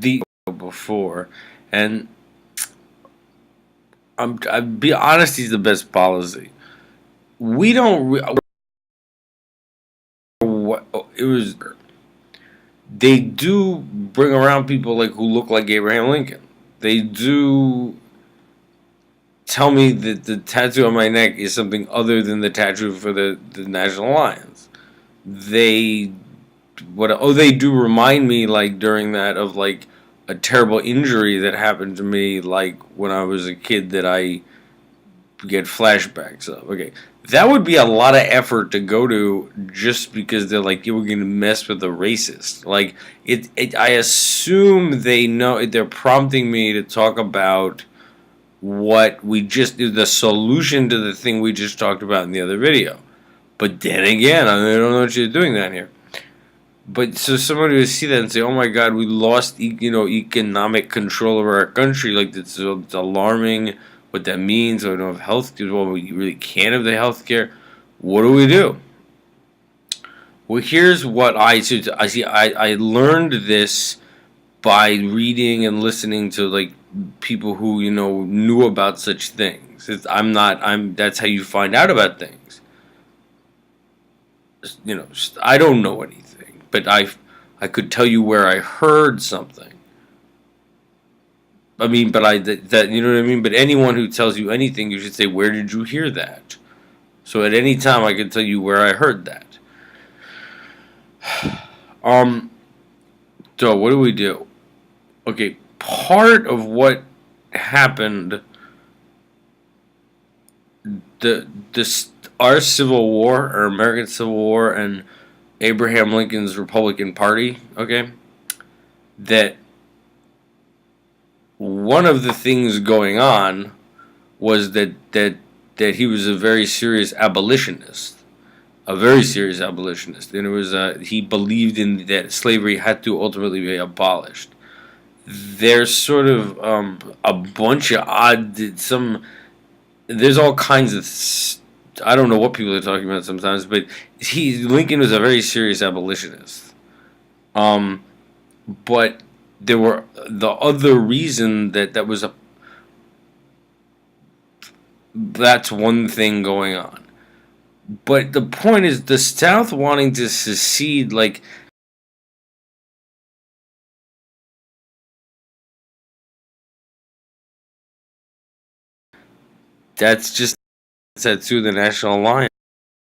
the before, and I'll be honest, he's the best policy. We don't. What it was. They do bring around people like who look like Abraham Lincoln. They do tell me that the tattoo on my neck is something other than the tattoo for the National Alliance. They they do remind me like during that of like a terrible injury that happened to me like when I was a kid that I get flashbacks of. Okay. That would be a lot of effort to go to just because they're like, you were going to mess with a racist. Like, I assume they know, they're prompting me to talk about what we just, the solution to the thing we just talked about in the other video. But then again, I don't know what you're doing down here. But so somebody would see that and say, "Oh my God, we lost economic control over our country. Like it's alarming. What that means? We don't have health care. Well, we really can't have the health care. What do we do?" Well, here's what I see. I learned this by reading and listening to like people who knew about such things. I'm not. I'm. That's how you find out about things. I don't know anything, but I could tell you where I heard something. I mean, but that you know what I mean. But anyone who tells you anything, you should say, "Where did you hear that?" So at any time, I can tell you where I heard that. Um. So what do we do? Okay, part of what happened, our Civil War, our American Civil War, and Abraham Lincoln's Republican Party. Okay, that one of the things going on was that he was a very serious abolitionist, and it was he believed in that slavery had to ultimately be abolished. There's sort of a bunch of odd some. There's all kinds of. I don't know what people are talking about sometimes, but Lincoln was a very serious abolitionist. Um, but there were the other reason that was a that's one thing going on. But the point is, the South wanting to secede, like, that's just said to the National Alliance.